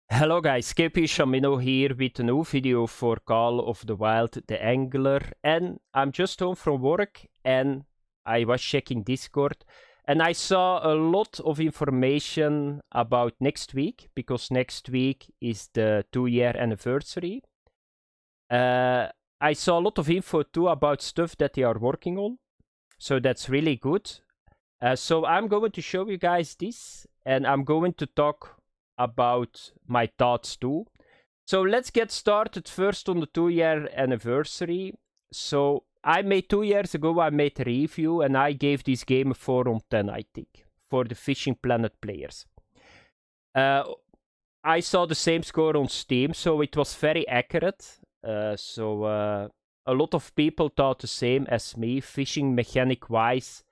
Hello guys, KP Shamino here with a new video for Call of the Wild the Angler, and I'm just home from work and I was checking Discord and I saw a lot of information about next week because next week is the 2-year anniversary. I saw a lot of info too about stuff that they are working on, so that's really good. So I'm going to show you guys this and I'm going to talk about my thoughts too. So let's get started first on the 2-year anniversary. So I made 2 years ago, I made a review and I gave this game a 4 on 10, I think, for the Fishing Planet players. I saw the same score on Steam, so it was very accurate. A lot of people thought the same as me, fishing mechanic wise.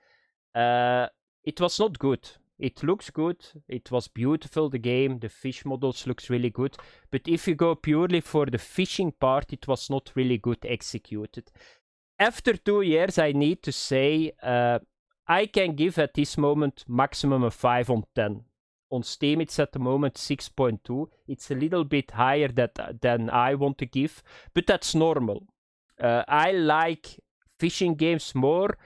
It was not good. It looks good. It was beautiful, the game. The fish models looks really good. But if you go purely for the fishing part, it was not really good executed. After 2 years, I need to say I can give at this moment maximum a 5 on 10. On Steam, it's at the moment 6.2. It's a little bit higher than I want to give, but that's normal. I like fishing games more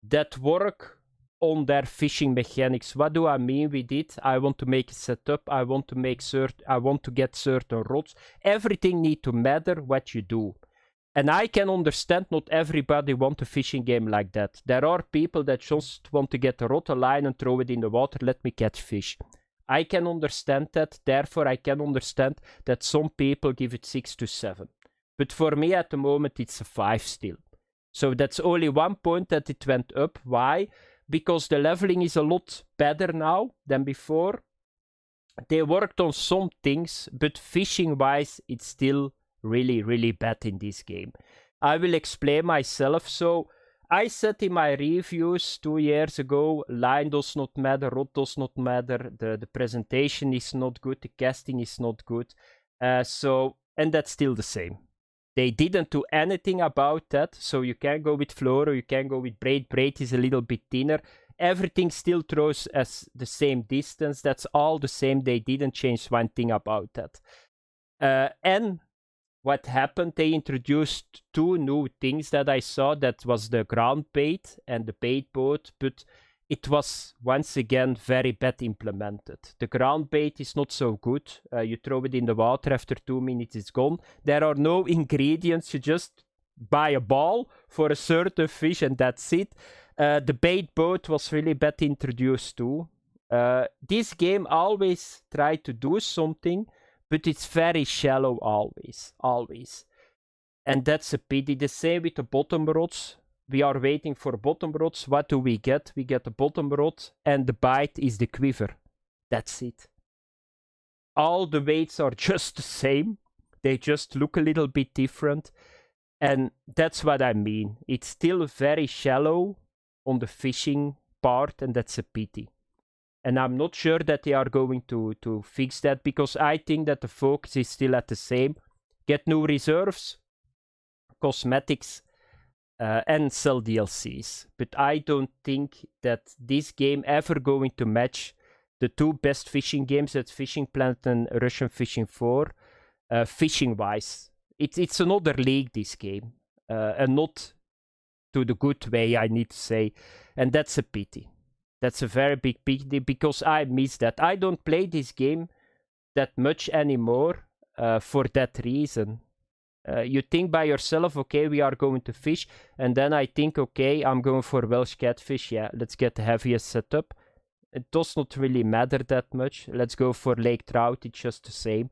that work on their fishing mechanics. What do I mean with it? I want to make a setup. I want to get certain rods. Everything need to matter what you do. And I can understand not everybody want a fishing game like that. There are people that just want to get a rod, a line and throw it in the water. Let me catch fish. I can understand that. Therefore, I can understand that some people give it 6 to 7. But for me at the moment, it's a 5 still. So that's only 1 point that it went up. Why? Because the leveling is a lot better now than before. They worked on some things, but fishing-wise, it's still really, really bad in this game. I will explain myself. So, I said in my reviews 2 years ago, line does not matter, rod does not matter, the presentation is not good, the casting is not good. And that's still the same. They didn't do anything about that, so you can go with fluoro, you can go with braid. Braid is a little bit thinner. Everything still throws as the same distance. That's all the same. They didn't change one thing about that. And what happened, they introduced 2 new things that I saw. That was the ground bait and the bait boat, but it was once again very bad implemented. The ground bait is not so good. You throw it in the water, after 2 minutes it's gone. There are no ingredients, you just buy a ball for a certain fish and that's it. The bait boat was really bad introduced too. This game always try to do something, but it's very shallow always. And that's a pity. The same with the bottom rods. We are waiting for bottom rods. What do we get? We get the bottom rod and the bite is the quiver. That's it. All the weights are just the same. They just look a little bit different. And that's what I mean. It's still very shallow on the fishing part and that's a pity. And I'm not sure that they are going to fix that because I think that the focus is still at the same. Get new reserves, cosmetics, and sell DLCs. But I don't think that this game ever going to match the 2 best fishing games, that's Fishing Planet and Russian Fishing 4, fishing-wise. It's another league, this game, and not to the good way, I need to say. And that's a pity. That's a very big pity because I miss that. I don't play this game that much anymore for that reason. You think by yourself, okay, we are going to fish, and then I think, okay, I'm going for Welsh catfish. Yeah, let's get the heaviest setup. It does not really matter that much. Let's go for lake trout. It's just the same.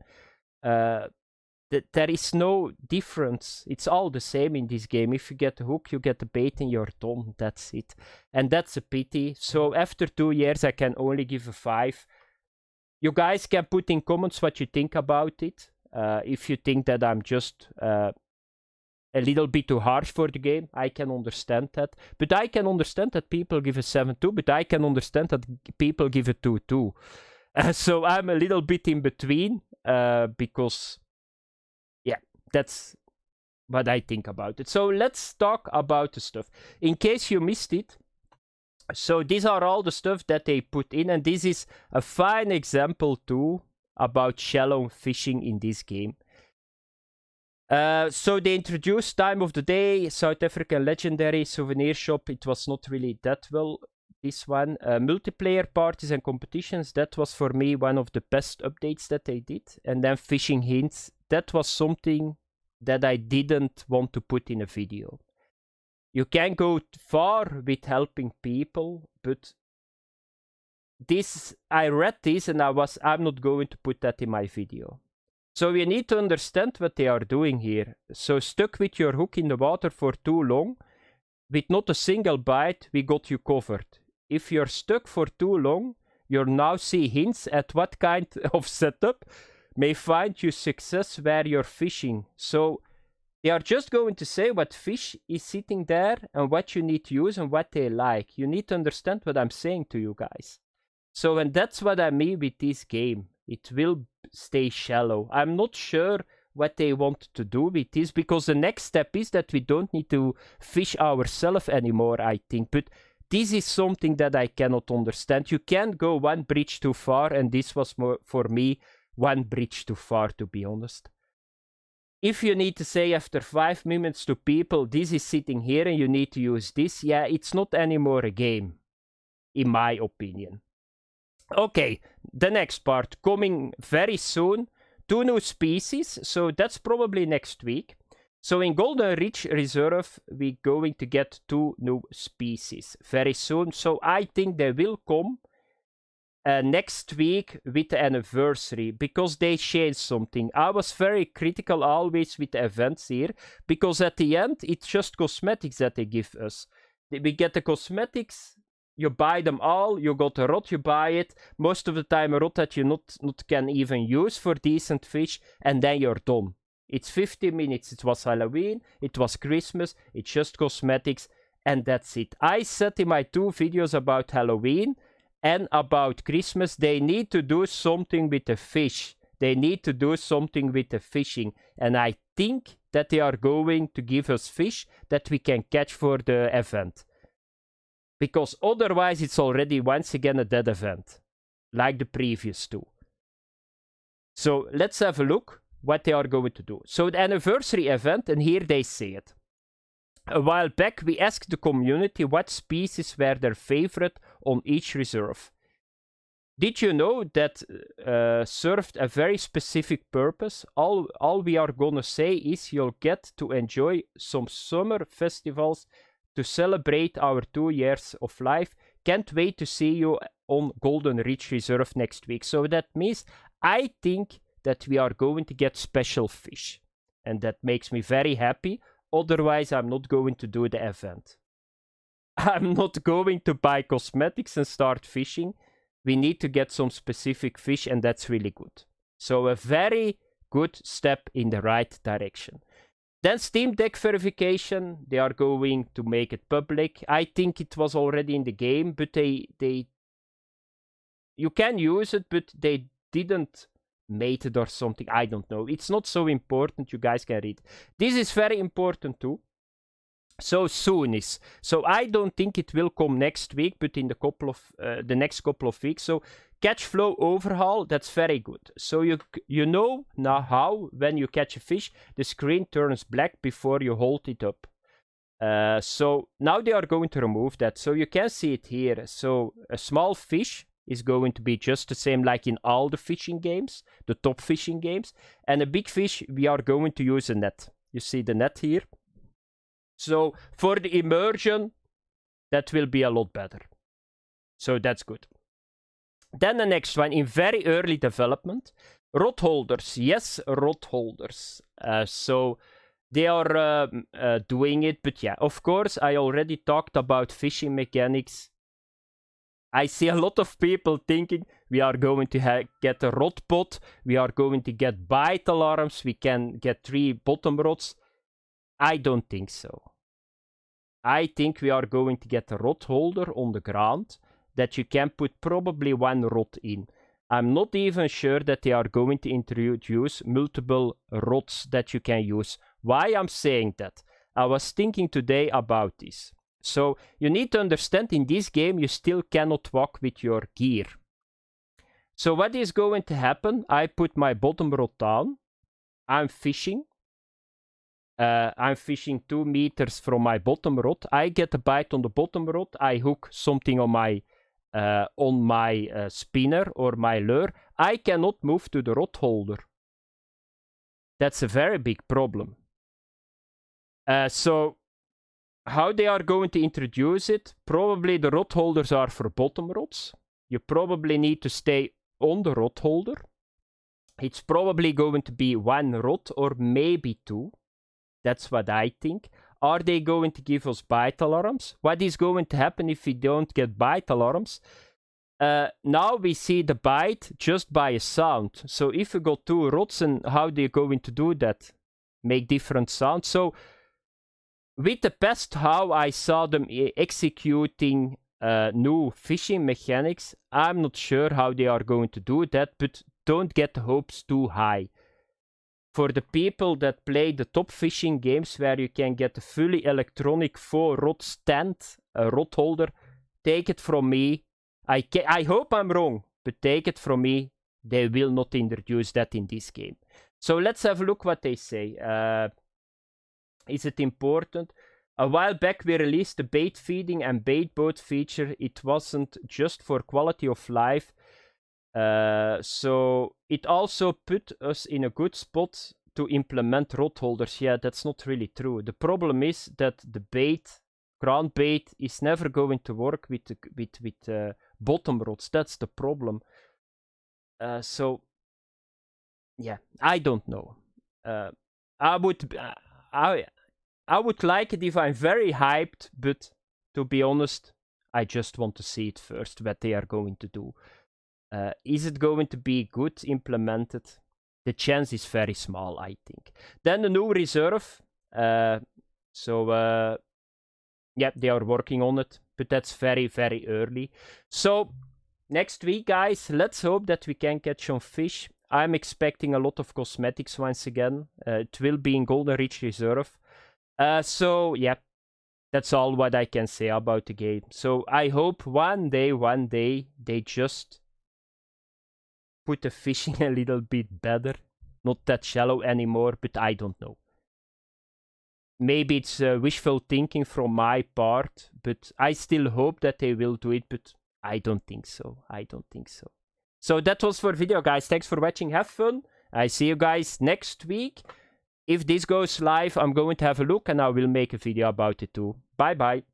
There is no difference. It's all the same in this game. If you get the hook, you get the bait and you're done. That's it. And that's a pity. So after 2 years, I can only give a 5. You guys can put in comments what you think about it. If you think that I'm just a little bit too harsh for the game, I can understand that. But I can understand that people give a 7 too, but I can understand that people give a 2 too. So I'm a little bit in between because, yeah, that's what I think about it. So let's talk about the stuff. In case you missed it, so these are all the stuff that they put in, and this is a fine example too about shallow fishing in this game. So they introduced Time of the Day, South African Legendary Souvenir Shop. It was not really that well, this one. Multiplayer parties and competitions, that was for me one of the best updates that they did. And then fishing hints, that was something that I didn't want to put in a video. You can go far with helping people, but this, I read this and I'm not going to put that in my video. So you need to understand what they are doing here. So stuck with your hook in the water for too long, with not a single bite, we got you covered. If you're stuck for too long, you'll now see hints at what kind of setup may find you success where you're fishing. So they are just going to say what fish is sitting there and what you need to use and what they like. You need to understand what I'm saying to you guys. So, and that's what I mean with this game. It will stay shallow. I'm not sure what they want to do with this, because the next step is that we don't need to fish ourselves anymore, I think. But this is something that I cannot understand. You can't go one bridge too far, and this was more, for me, one bridge too far, to be honest. If you need to say after 5 minutes to people, this is sitting here and you need to use this, yeah, it's not anymore a game, in my opinion. Okay, the next part, coming very soon, 2 new species, so that's probably next week. So in Golden Ridge Reserve, we're going to get 2 new species very soon. So I think they will come next week with the anniversary, because they changed something. I was very critical always with the events here, because at the end, it's just cosmetics that they give us. We get the cosmetics, you buy them all, you got a rod, you buy it. Most of the time a rod that you not can even use for decent fish, and then you're done. It's 50 minutes, it was Halloween, it was Christmas, it's just cosmetics, and that's it. I said in my 2 videos about Halloween and about Christmas, they need to do something with the fish. They need to do something with the fishing. And I think that they are going to give us fish that we can catch for the event. Because otherwise it's already once again a dead event, like the previous 2. So let's have a look what they are going to do. So the anniversary event, and here they say it. A while back we asked the community what species were their favorite on each reserve. Did you know that served a very specific purpose? All we are gonna say is you'll get to enjoy some summer festivals to celebrate our 2 years of life. Can't wait to see you on Golden Ridge Reserve next week. So that means I think that we are going to get special fish. And that makes me very happy. Otherwise, I'm not going to do the event. I'm not going to buy cosmetics and start fishing. We need to get some specific fish, and that's really good. So a very good step in the right direction. Then Steam Deck verification, they are going to make it public. I think it was already in the game, but you can use it, but they didn't make it or something. I don't know. It's not so important. You guys can read. This is very important too. So soon is. So I don't think it will come next week, but in the next couple of weeks. So catch flow overhaul, that's very good. So you know now how, when you catch a fish, the screen turns black before you hold it up. So now they are going to remove that. So you can see it here. So a small fish is going to be just the same like in all the fishing games, the top fishing games. And a big fish, we are going to use a net. You see the net here. So for the immersion, that will be a lot better. So that's good. Then the next one, in very early development, rod holders. Yes, rod holders. So they are doing it, but yeah, of course, I already talked about fishing mechanics. I see a lot of people thinking we are going to get a rod pot, we are going to get bite alarms, we can get 3 bottom rods. I don't think so. I think we are going to get a rod holder on the ground that you can put probably 1 rod in. I'm not even sure that they are going to introduce multiple rods that you can use. Why I'm saying that? I was thinking today about this. So you need to understand, in this game you still cannot walk with your gear. So what is going to happen? I put my bottom rod down. I'm fishing. I'm fishing 2 meters from my bottom rod. I get a bite on the bottom rod. I hook something on my spinner or my lure. I cannot move to the rod holder. That's a very big problem. So how they are going to introduce it? Probably the rod holders are for bottom rods. You probably need to stay on the rod holder. It's probably going to be 1 rod or maybe 2. That's what I think. Are they going to give us bite alarms? What is going to happen if we don't get bite alarms? Now we see the bite just by a sound. So if you got 2 rods, and how they're going to do that? Make different sounds. So with the past, how I saw them executing new fishing mechanics, I'm not sure how they are going to do that, but don't get the hopes too high. For the people that play the top fishing games where you can get a fully electronic 4-rod stand, a rod holder, take it from me. I hope I'm wrong, but take it from me, they will not introduce that in this game. So let's have a look what they say. Is it important? A while back we released the bait feeding and bait boat feature. It wasn't just for quality of life. So it also put us in a good spot to implement rod holders. Yeah, that's not really true. The problem is that the bait, ground bait, is never going to work with bottom rods. That's the problem. So yeah, I don't know. I would like it if I'm very hyped, but to be honest, I just want to see it first, what they are going to do. Is it going to be good implemented? The chance is very small, I think. Then the new reserve. Yeah, they are working on it, but that's very, very early. So next week, guys, let's hope that we can catch some fish. I'm expecting a lot of cosmetics once again. It will be in Golden Reach Reserve. So yeah, that's all what I can say about the game. So I hope one day they just put the fishing a little bit better. Not that shallow anymore, but I don't know. Maybe it's wishful thinking from my part, but I still hope that they will do it, but I don't think so. So that was for video, guys. Thanks for watching. Have fun. I see you guys next week. If this goes live, I'm going to have a look and I will make a video about it too. Bye bye.